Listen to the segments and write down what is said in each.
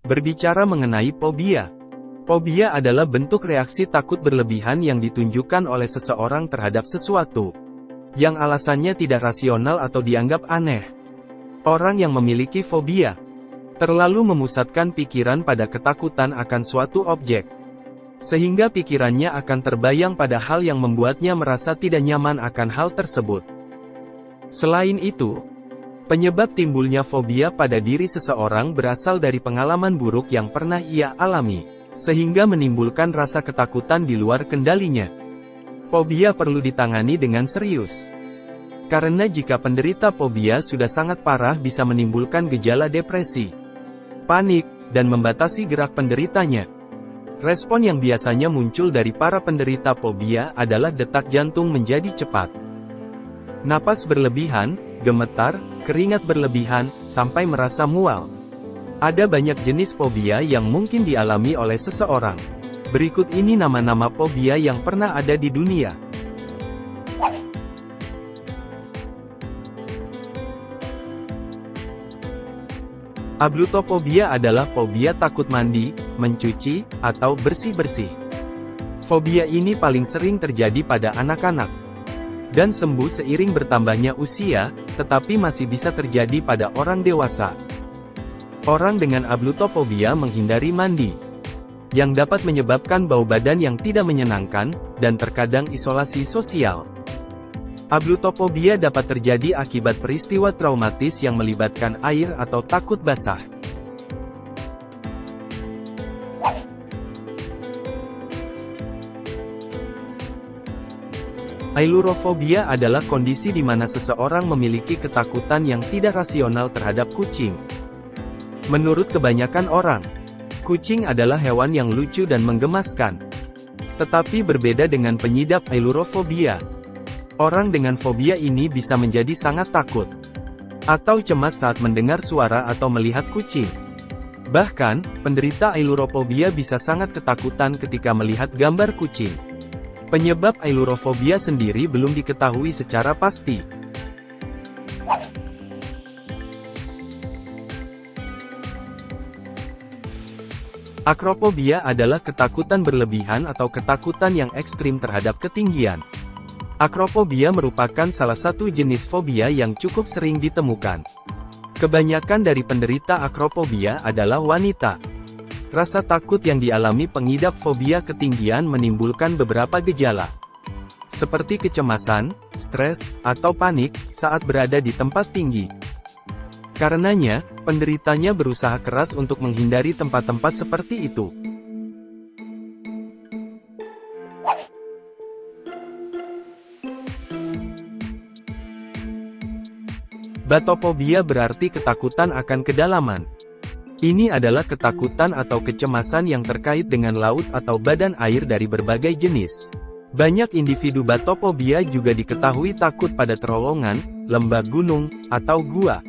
Berbicara mengenai fobia. Fobia adalah bentuk reaksi takut berlebihan yang ditunjukkan oleh seseorang terhadap sesuatu yang alasannya tidak rasional atau dianggap aneh. Orang yang memiliki fobia terlalu memusatkan pikiran pada ketakutan akan suatu objek, sehingga pikirannya akan terbayang pada hal yang membuatnya merasa tidak nyaman akan hal tersebut. Selain itu, penyebab timbulnya fobia pada diri seseorang berasal dari pengalaman buruk yang pernah ia alami, sehingga menimbulkan rasa ketakutan di luar kendalinya. Fobia perlu ditangani dengan serius. Karena jika penderita fobia sudah sangat parah bisa menimbulkan gejala depresi, panik, dan membatasi gerak penderitanya. Respon yang biasanya muncul dari para penderita fobia adalah detak jantung menjadi cepat, napas berlebihan, gemetar, keringat berlebihan, sampai merasa mual. Ada banyak jenis fobia yang mungkin dialami oleh seseorang. Berikut ini nama-nama fobia yang pernah ada di dunia. Ablutofobia adalah fobia takut mandi, mencuci, atau bersih-bersih. Fobia ini paling sering terjadi pada anak-anak, dan sembuh seiring bertambahnya usia, tetapi masih bisa terjadi pada orang dewasa. Orang dengan ablutofobia menghindari mandi, yang dapat menyebabkan bau badan yang tidak menyenangkan, dan terkadang isolasi sosial. Ablutofobia dapat terjadi akibat peristiwa traumatis yang melibatkan air atau takut basah. Ailurofobia adalah kondisi di mana seseorang memiliki ketakutan yang tidak rasional terhadap kucing. Menurut kebanyakan orang, kucing adalah hewan yang lucu dan menggemaskan. Tetapi berbeda dengan penyidap ailurofobia. Orang dengan fobia ini bisa menjadi sangat takut atau cemas saat mendengar suara atau melihat kucing. Bahkan, penderita ailurofobia bisa sangat ketakutan ketika melihat gambar kucing. Penyebab ailurofobia sendiri belum diketahui secara pasti. Akrofobia adalah ketakutan berlebihan atau ketakutan yang ekstrim terhadap ketinggian. Akrofobia merupakan salah satu jenis fobia yang cukup sering ditemukan. Kebanyakan dari penderita akrofobia adalah wanita. Rasa takut yang dialami pengidap fobia ketinggian menimbulkan beberapa gejala, seperti kecemasan, stres, atau panik saat berada di tempat tinggi. Karenanya, penderitanya berusaha keras untuk menghindari tempat-tempat seperti itu. Batofobia berarti ketakutan akan kedalaman. Ini adalah ketakutan atau kecemasan yang terkait dengan laut atau badan air dari berbagai jenis. Banyak individu batofobia juga diketahui takut pada terowongan, lembah gunung, atau gua.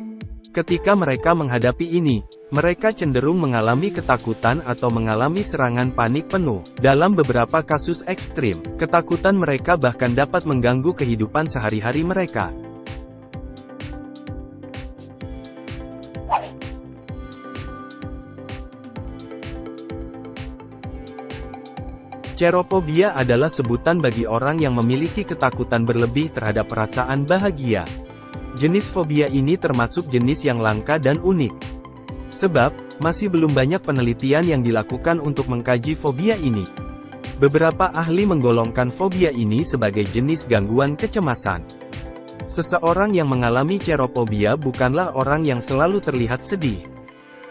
Ketika mereka menghadapi ini, mereka cenderung mengalami ketakutan atau mengalami serangan panik penuh. Dalam beberapa kasus ekstrim, ketakutan mereka bahkan dapat mengganggu kehidupan sehari-hari mereka. Cerofobia adalah sebutan bagi orang yang memiliki ketakutan berlebih terhadap perasaan bahagia. Jenis fobia ini termasuk jenis yang langka dan unik. Sebab, masih belum banyak penelitian yang dilakukan untuk mengkaji fobia ini. Beberapa ahli menggolongkan fobia ini sebagai jenis gangguan kecemasan. Seseorang yang mengalami cerofobia bukanlah orang yang selalu terlihat sedih.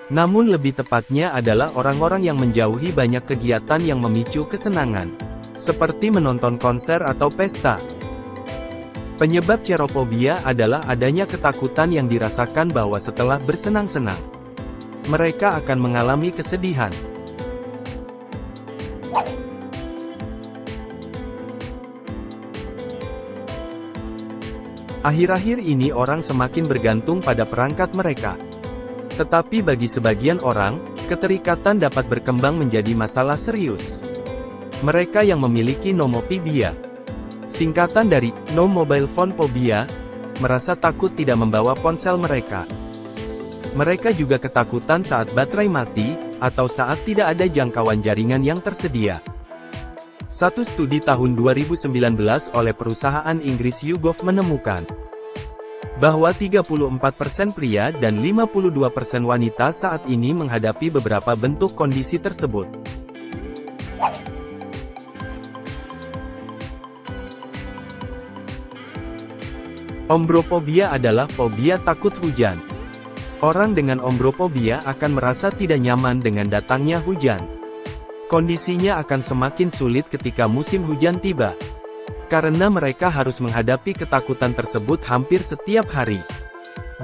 Namun lebih tepatnya adalah orang-orang yang menjauhi banyak kegiatan yang memicu kesenangan, seperti menonton konser atau pesta. Penyebab cerofobia adalah adanya ketakutan yang dirasakan bahwa setelah bersenang-senang, mereka akan mengalami kesedihan. Akhir-akhir ini orang semakin bergantung pada perangkat mereka. Tetapi bagi sebagian orang, keterikatan dapat berkembang menjadi masalah serius. Mereka yang memiliki nomofobia, singkatan dari no mobile phone phobia, merasa takut tidak membawa ponsel mereka. Mereka juga ketakutan saat baterai mati, atau saat tidak ada jangkauan jaringan yang tersedia. Satu studi tahun 2019 oleh perusahaan Inggris YouGov menemukan bahwa 34% pria dan 52% wanita saat ini menghadapi beberapa bentuk kondisi tersebut. Ombrophobia adalah fobia takut hujan. Orang dengan ombrophobia akan merasa tidak nyaman dengan datangnya hujan. Kondisinya akan semakin sulit ketika musim hujan tiba, karena mereka harus menghadapi ketakutan tersebut hampir setiap hari.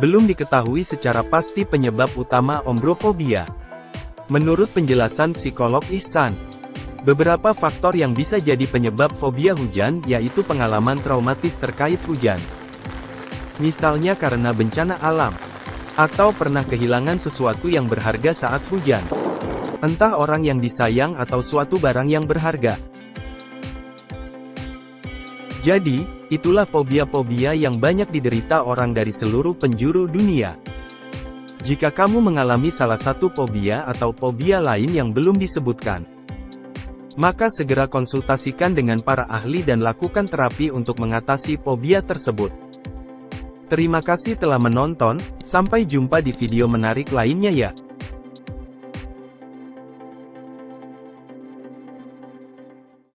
Belum diketahui secara pasti penyebab utama ombrophobia. Menurut penjelasan psikolog Ihsan, beberapa faktor yang bisa jadi penyebab fobia hujan yaitu pengalaman traumatis terkait hujan. Misalnya karena bencana alam, atau pernah kehilangan sesuatu yang berharga saat hujan. Entah orang yang disayang atau suatu barang yang berharga. Jadi, itulah fobia-fobia yang banyak diderita orang dari seluruh penjuru dunia. Jika kamu mengalami salah satu fobia atau fobia lain yang belum disebutkan, maka segera konsultasikan dengan para ahli dan lakukan terapi untuk mengatasi fobia tersebut. Terima kasih telah menonton, sampai jumpa di video menarik lainnya ya.